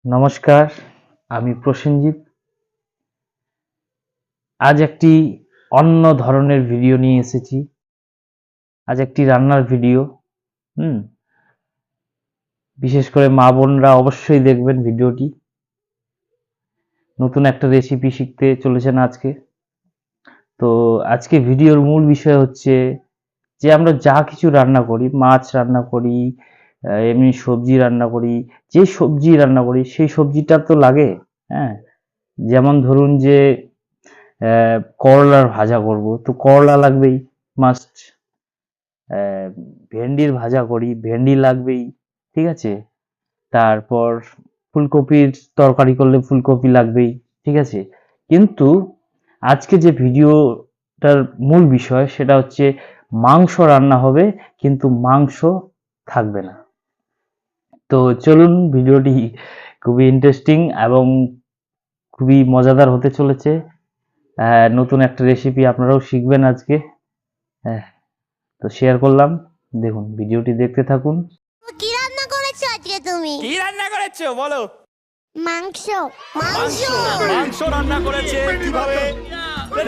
নমস্কার, আমি প্রসেনজিৎ। আজ একটি অন্য ধরনের ভিডিও নিয়ে এসেছি। আজ একটি রান্নার ভিডিও। বিশেষ করে মা বোনরা অবশ্যই দেখবেন ভিডিওটি। নতুন একটা রেসিপি শিখতে চলেছেন আজকে। তো আজকে ভিডিওর মূল বিষয় হচ্ছে যে আমরা যা কিছু রান্না করি, মাছ রান্না করি, এমনি সবজি রান্না করি, যে সবজি রান্না করি সেই সবজিটা তো লাগে। হ্যাঁ, যেমন ধরুন যে করলার ভাজা করব, তো করলা লাগবেই, মাস্ট। ভেন্ডির ভাজা করি, ভেন্ডি লাগবেই, ঠিক আছে। তারপর ফুলকপির তরকারি করলে ফুলকপি লাগবেই, ঠিক আছে। কিন্তু আজকে যে ভিডিওটার মূল বিষয় সেটা হচ্ছে মাংস রান্না হবে, কিন্তু মাংস থাকবে না। তো চলুন, ভিডিওটি খুবই ইন্টারেস্টিং এবং খুবই মজাদার হতে চলেছে। নতুন একটা রেসিপি আপনারাও শিখবেন আজকে। তো শেয়ার করলাম, দেখুন ভিডিওটি দেখতে থাকুন। কি রান্না করেছো আজকে তুমি? কি রান্না করেছো বলো? মাংস। মাংস রান্না করেছে কিভাবে?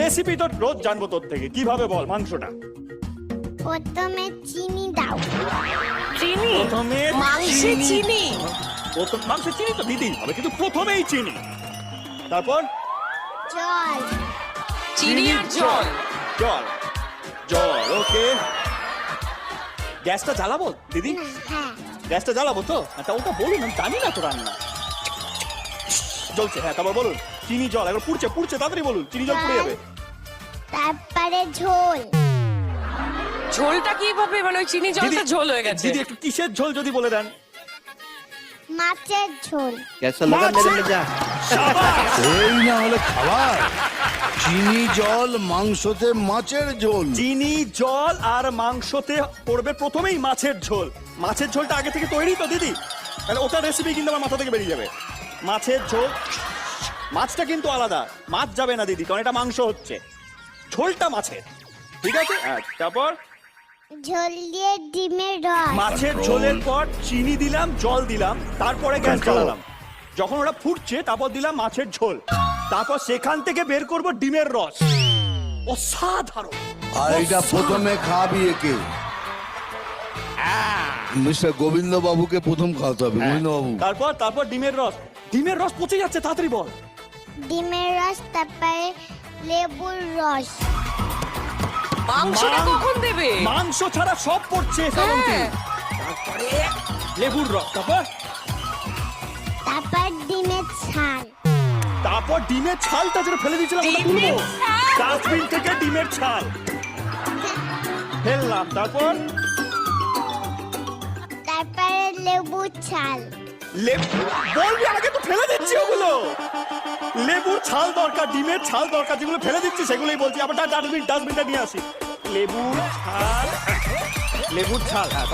রেসিপি তো রোজ জানবো তোর থেকে। কিভাবে বল মাংসটা? প্রথমে চিনি দাও। চিনি? প্রথমে মাংসে চিনি? মাংসে চিনি তো দিতেই হবে, কিন্তু প্রথমেই চিনি, তারপর জল। চিনি আর জল? জল। জল, ওকে। গ্যাসটা জ্বালাবো দিদি? হ্যাঁ। গ্যাসটা জ্বালাবো তো? আচ্ছা, ওটা বলুন, আমি জানি না তো রান্না। জ্বলছে, হ্যাঁ, তারপর বলুন। চিনি জল, এখন পুড়ছে পুড়ছে, তাড়াতাড়ি বলুন। চিনি জল পুড়ে যাবে। তারপরে ঝোল। ঝোলটা কিভাবে, মানে ওই চিনি জলটা ঝোল হয়ে গেছে? দিদি একটু কিসের ঝোল যদি বলে দেন। মাছের ঝোল। कैसा लगा मेरे मजा? এই না হলে খাবার। চিনি জল, মাংসতে মাছের ঝোল। চিনি জল আর মাংসতে পড়বে প্রথমেই মাছের ঝোল। মাছের ঝোলটা আগে থেকে তৈরি তো দিদি? তাহলে ওটা রেসিপি কিন্তু আমার মাথা থেকে বেরিয়ে যাবে। মাছের ঝোল, মাছটা কিন্তু আলাদা, মাছ যাবে না দিদি, কারণ এটা মাংস হচ্ছে। ঝোলটা মাছের, ঠিক আছে। তারপর ঝোল দিয়ে ডিমের রস। মাছের ঝোলের পর চিনি দিলাম, জল দিলাম, তারপরে গ্যাস জ্বালালাম। যখন ওটা ফুটছে তারপর দিলাম মাছের ঝোল, তারপর সেখান থেকে বের করব ডিমের রস। অসাধারণ। আর এটা প্রথমে খাবি একে, মিস্টার গোবিন্দ বাবুকে প্রথম খাওয়াতে হবে। গোবিন্দ বাবু, তারপর ডিমের রস। ডিমের রস পচে যাচ্ছে, তাড়াতাড়ি বল। ডিমের রস, তারপরে লেবুর রস। মাংসটা কখন দেবে? মাংস ছাড়া সব পড়ছে শ্রাবন্তী। হ্যাঁ। তারপরে লেবুর রস, তারপর ডিমের ছাল। তারপর ডিমের ছালটা যেটা ফেলে দিয়েছিলাম ওটা ডিমের তুলবো। ছাল? ডাস্টবিন থেকে ডিমের ছাল ফেললাম, তারপর লেবুর ছাল। বলবি আগে তো ফেলে দিচ্ছি ওগুলো। লেবুর ছাল দরকার, ডিমের ছাল দরকার, যেগুলো ফেলে দিচ্ছি সেগুলোই বলছি। আবার ডাস্টবিনটা নিয়ে আসি। লেবুর ছাল, লেবুর ছাল, হ্যাঁ।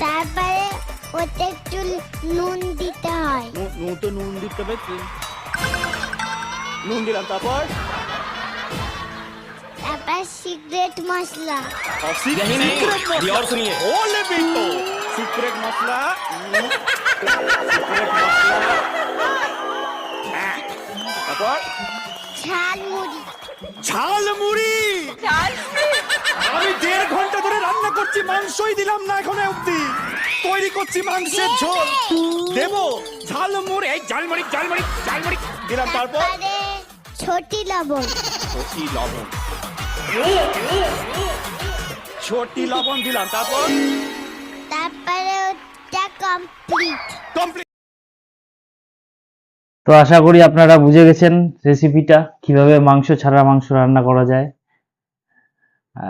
তারপরে ওতে একটু নুন দিতে হয়। নুন দিতে হবে, নুন দিলাম। তারপর সিক্রেট মশলা। সিক্রেট মশলা। তারপর ঝালমুড়ি। আমি 1.5 ঘন্টা ধরে রান্না করছি, মাংসই দিলাম না এখন অব্দি। তৈরি করছি মাংসের ঝোল, দেবো ঝালমুড়ি। এই ঝালমুড়ি দিলাম। তারপর ছোটি লবণ। ছোটি লবণ দিলাম। তারপরে ওটা কমপ্লিট। তো আশা করি আপনারা বুঝে গেছেন রেসিপিটা, কিভাবে মাংস ছাড়া মাংস রান্না করা যায়।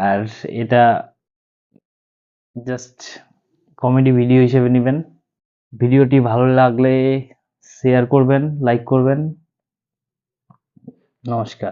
আর এটা জাস্ট কমেডি ভিডিও হিসেবে নেবেন। ভিডিওটি ভালো লাগলে শেয়ার করবেন, লাইক করবেন। নমস্কার।